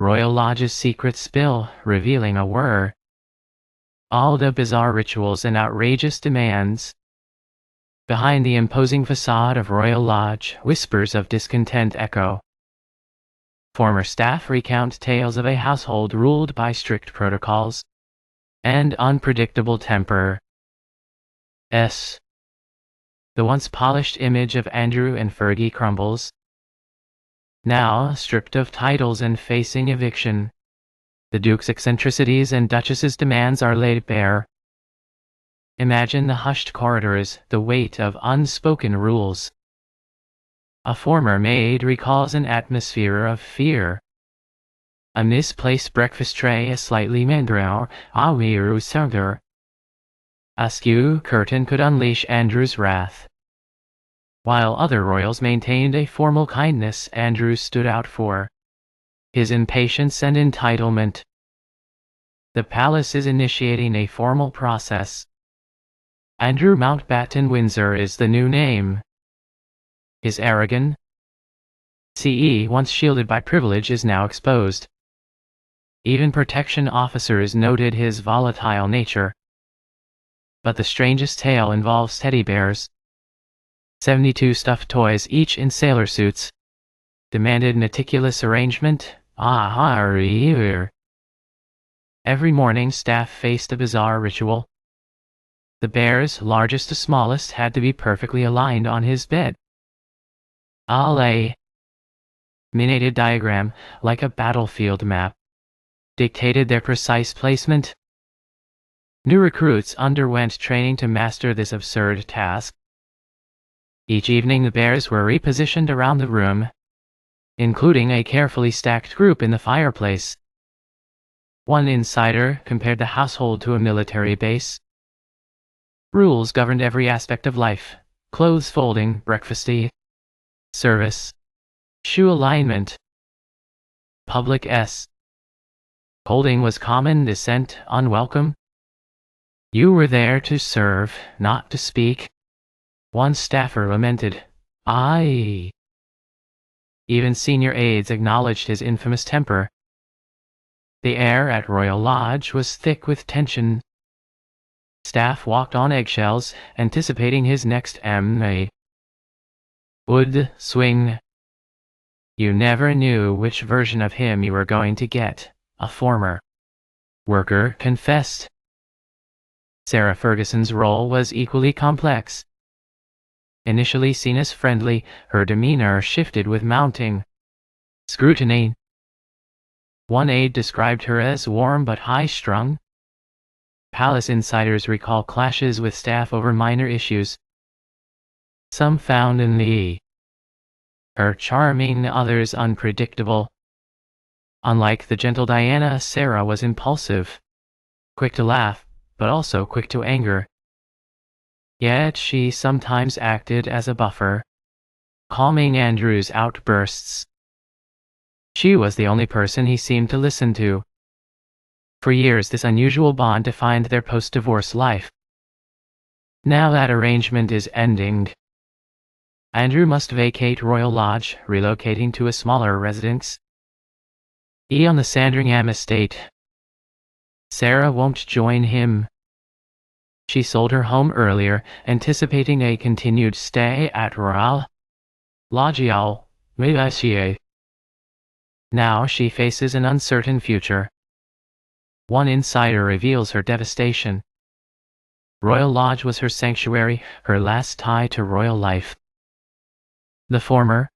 Royal Lodge's secret spill, revealing all the bizarre rituals and outrageous demands. Behind the imposing facade of Royal Lodge, whispers of discontent echo. Former staff recount tales of a household ruled by strict protocols and unpredictable temper. The once polished image of Andrew and Fergie crumbles. Now, stripped of titles and facing eviction, the Duke's eccentricities and Duchess's demands are laid bare. Imagine the hushed corridors, the weight of unspoken rules. A former maid recalls an atmosphere of fear. A misplaced breakfast tray, a slightly mandrel, a skew curtain could unleash Andrew's wrath. While other royals maintained a formal kindness, Andrew stood out for his impatience and entitlement. The palace is initiating a formal process. Andrew Mountbatten Windsor is the new name. His arrogant CE, once shielded by privilege, is now exposed. Even protection officers noted his volatile nature. But the strangest tale involves teddy bears. 72 stuffed toys, each in sailor suits, demanded meticulous arrangement. Every morning, staff faced a bizarre ritual. The bears, largest to smallest, had to be perfectly aligned on his bed. A minated diagram, like a battlefield map, dictated their precise placement. New recruits underwent training to master this absurd task. Each evening the bears were repositioned around the room, including a carefully stacked group in the fireplace. One insider compared the household to a military base. Rules governed every aspect of life: clothes folding, breakfast tea, service, shoe alignment. Public holding was common, dissent unwelcome. You were there to serve, not to speak. One staffer lamented. Even senior aides acknowledged his infamous temper. The air at Royal Lodge was thick with tension. Staff walked on eggshells, anticipating his next would swing. You never knew which version of him you were going to get, a former worker confessed. Sarah Ferguson's role was equally complex. Initially seen as friendly, her demeanor shifted with mounting scrutiny. One aide described her as warm but high-strung. Palace insiders recall clashes with staff over minor issues. Some found in her charming, others unpredictable. Unlike the gentle Diana, Sarah was impulsive, quick to laugh, but also quick to anger. Yet she sometimes acted as a buffer, calming Andrew's outbursts. She was the only person he seemed to listen to. For years this unusual bond defined their post-divorce life. Now that arrangement is ending. Andrew must vacate Royal Lodge, relocating to a smaller residence on the Sandringham estate. Sarah won't join him. She sold her home earlier, anticipating a continued stay at Royal Lodge. Now she faces an uncertain future. One insider reveals her devastation. Royal Lodge was her sanctuary, her last tie to royal life. The former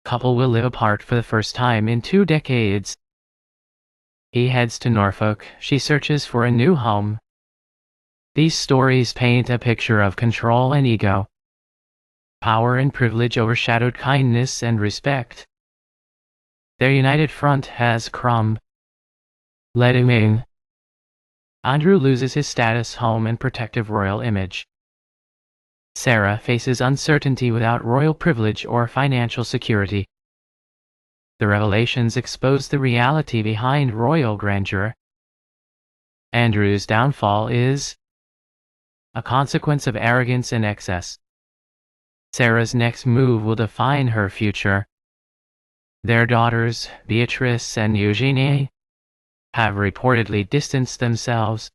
couple will live apart for the first time in 2 decades. He heads to Norfolk, she searches for a new home. These stories paint a picture of control and ego. Power and privilege overshadowed kindness and respect. Their united front has crumbled. Andrew loses his status, home, and protective royal image. Sarah faces uncertainty without royal privilege or financial security. The revelations expose the reality behind royal grandeur. Andrew's downfall is a consequence of arrogance and excess. Sarah's next move will define her future. Their daughters, Beatrice and Eugenie, have reportedly distanced themselves.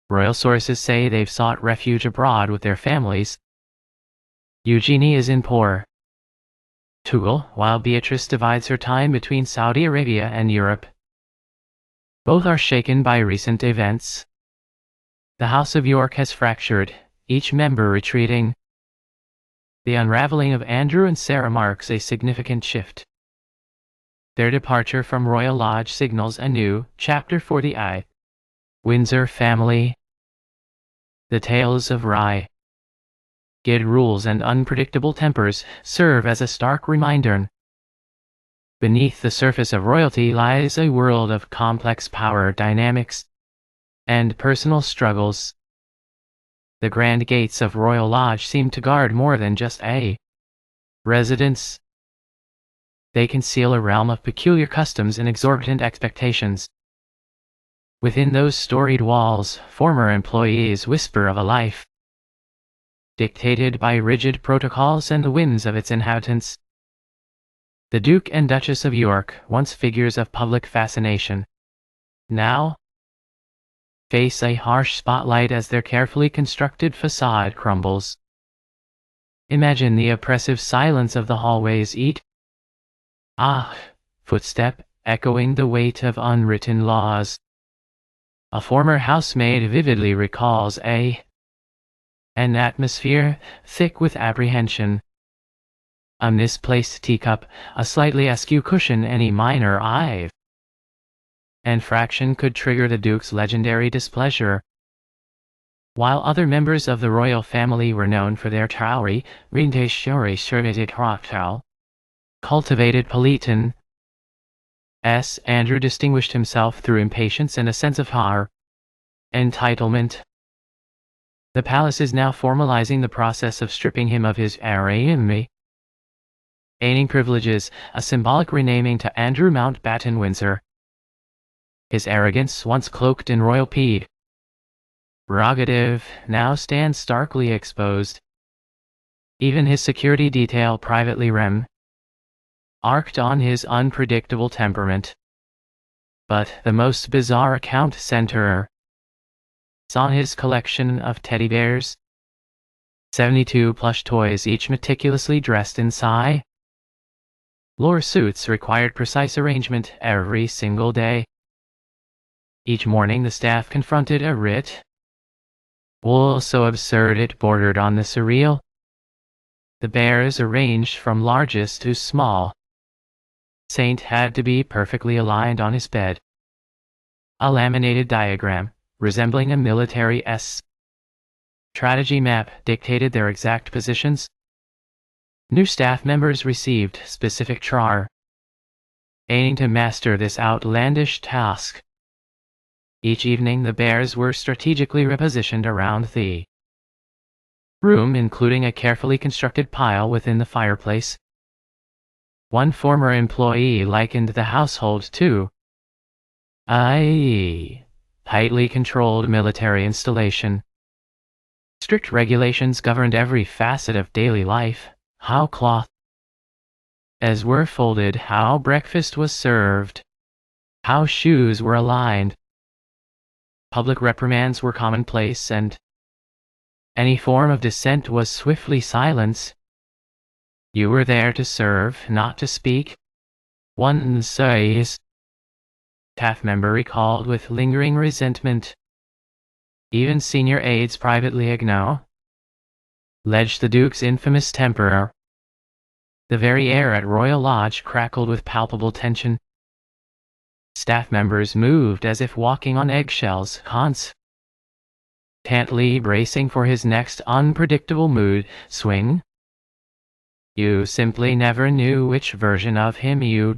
Royal sources say they've sought refuge abroad with their families. Eugenie is in Portugal, while Beatrice divides her time between Saudi Arabia and Europe. Both are shaken by recent events. The House of York has fractured, each member retreating. The unraveling of Andrew and Sarah marks a significant shift. Their departure from Royal Lodge signals a new chapter for the Windsor family. The tales of rigid rules and unpredictable tempers serve as a stark reminder. Beneath the surface of royalty lies a world of complex power dynamics and personal struggles. The grand gates of Royal Lodge seem to guard more than just a residence. They conceal a realm of peculiar customs and exorbitant expectations. Within those storied walls, former employees whisper of a life dictated by rigid protocols and the whims of its inhabitants. The Duke and Duchess of York, once figures of public fascination, now face a harsh spotlight as their carefully constructed facade crumbles. Imagine the oppressive silence of the hallways, footstep echoing the weight of unwritten laws. A former housemaid vividly recalls an atmosphere thick with apprehension. A misplaced teacup, a slightly askew cushion, any minor infraction could trigger the Duke's legendary displeasure. While other members of the royal family were known for their cultivated politeness, Andrew distinguished himself through impatience and a sense of entitlement. The palace is now formalizing the process of stripping him of his reigning privileges, a symbolic renaming to Andrew Mountbatten Windsor. His arrogance, once cloaked in royal prerogative, now stands starkly exposed. Even his security detail privately remarked on his unpredictable temperament. But the most bizarre account centers on his collection of teddy bears. 72 plush toys, each meticulously dressed in lore suits, required precise arrangement every single day. Each morning the staff confronted a ritual so absurd it bordered on the surreal. The bears, arranged from largest to small, Saint had to be perfectly aligned on his bed. A laminated diagram, resembling a military strategy map, dictated their exact positions. New staff members received specific training to master this outlandish task. Each evening the bears were strategically repositioned around the room, including a carefully constructed pile within the fireplace. One former employee likened the household to a tightly controlled military installation. Strict regulations governed every facet of daily life: how clothes were folded, how breakfast was served, how shoes were aligned. Public reprimands were commonplace, and any form of dissent was swiftly silenced. You were there to serve, not to speak, one staff member recalled with lingering resentment. Even senior aides privately acknowledged the Duke's infamous temper. The very air at Royal Lodge crackled with palpable tension. Staff members moved as if walking on eggshells, constantly bracing for his next unpredictable mood swing. You simply never knew which version of him you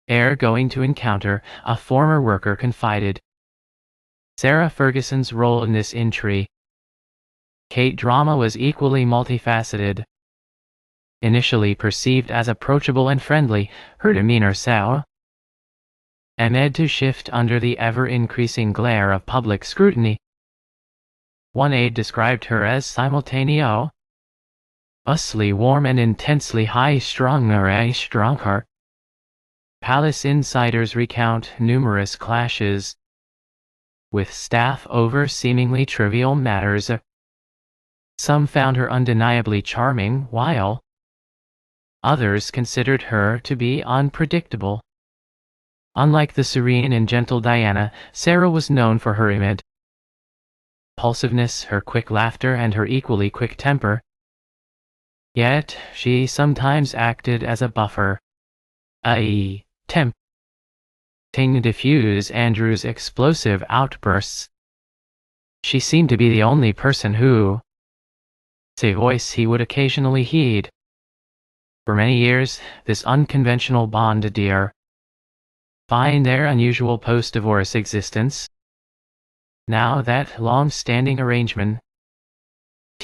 were going to encounter, a former worker confided. Sarah Ferguson's role in this intrigue drama was equally multifaceted. Initially perceived as approachable and friendly, her demeanor seemed to shift under the ever-increasing glare of public scrutiny. One aide described her as simultaneously Usly warm and intensely high-strung or a-strung. Palace insiders recount numerous clashes with staff over seemingly trivial matters. Some found her undeniably charming, while others considered her to be unpredictable. Unlike the serene and gentle Diana, Sarah was known for her impulsiveness, her quick laughter, and her equally quick temper. Yet, she sometimes acted as a buffer, i.e., tempting to diffuse Andrew's explosive outbursts. She seemed to be the only person whose voice he would occasionally heed. For many years, this unconventional bond defined their unusual post-divorce existence. Now that long-standing arrangement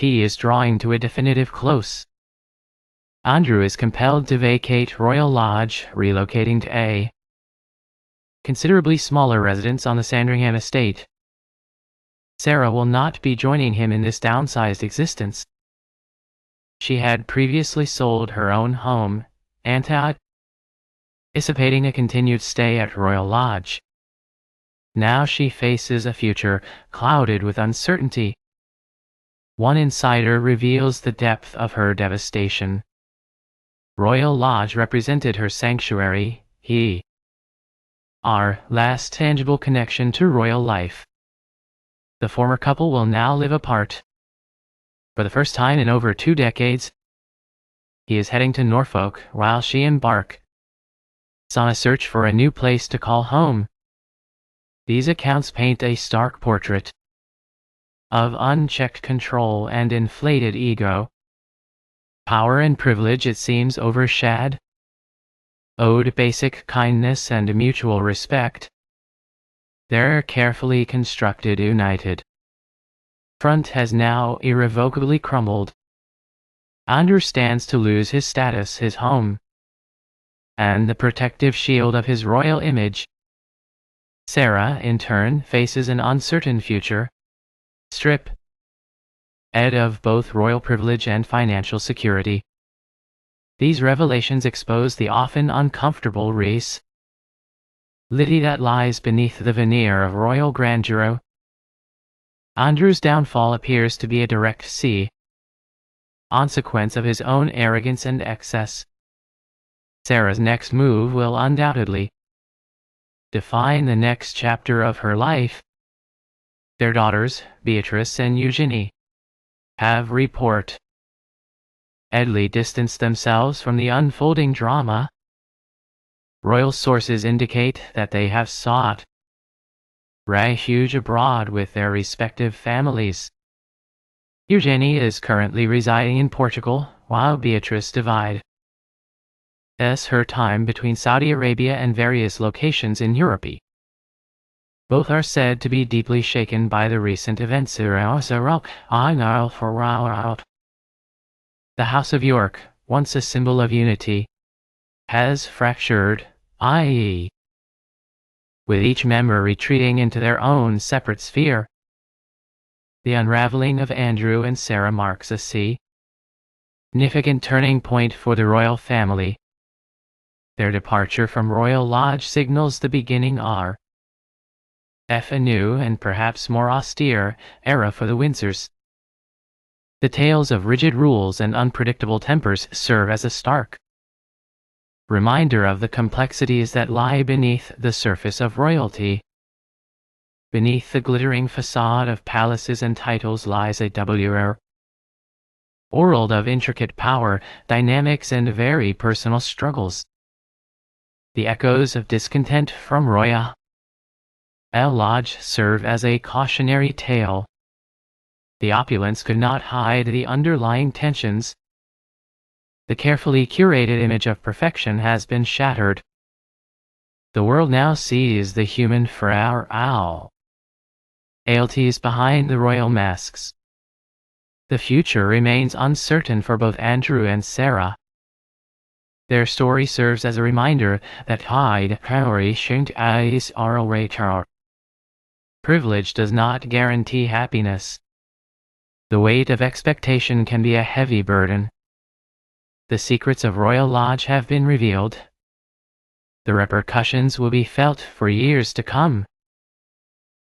is drawing to a definitive close, Andrew is compelled to vacate Royal Lodge, relocating to a considerably smaller residence on the Sandringham estate. Sarah will not be joining him in this downsized existence. She had previously sold her own home, anticipating a continued stay at Royal Lodge. Now she faces a future clouded with uncertainty. One insider reveals the depth of her devastation. Royal Lodge represented her sanctuary, our last tangible connection to royal life. The former couple will now live apart. For the first time in over 2 decades, he is heading to Norfolk while she embarks on a search for a new place to call home. These accounts paint a stark portrait of unchecked control and inflated ego. Power and privilege, it seems, overshadowed basic kindness and mutual respect. Their carefully constructed united front has now irrevocably crumbled. Andrew stands to lose his status, his home, and the protective shield of his royal image. Sarah, in turn, faces an uncertain future, stripped of both royal privilege and financial security. These revelations expose the often uncomfortable reality that lies beneath the veneer of royal grandeur. Andrew's downfall appears to be a direct consequence of his own arrogance and excess. Sarah's next move will undoubtedly define the next chapter of her life. Their daughters, Beatrice and Eugenie, have reportedly distanced themselves from the unfolding drama. Royal sources indicate that they have sought refuge abroad with their respective families. Eugenie is currently residing in Portugal, while Beatrice divides her time between Saudi Arabia and various locations in Europe. Both are said to be deeply shaken by the recent events. The House of York, once a symbol of unity, has fractured, i.e., with each member retreating into their own separate sphere. The unraveling of Andrew and Sarah marks a significant turning point for the royal family. Their departure from Royal Lodge signals the beginning of a new and perhaps more austere era for the Windsors. The tales of rigid rules and unpredictable tempers serve as a stark reminder of the complexities that lie beneath the surface of royalty. Beneath the glittering facade of palaces and titles lies a world of intricate power, dynamics, and very personal struggles. The echoes of discontent from Royal Lodge serve as a cautionary tale. The opulence could not hide the underlying tensions. The carefully curated image of perfection has been shattered. The world now sees the human frailties behind the royal masks. The future remains uncertain for both Andrew and Sarah. Their story serves as a reminder that privilege does not guarantee happiness. The weight of expectation can be a heavy burden. The secrets of Royal Lodge have been revealed. The repercussions will be felt for years to come.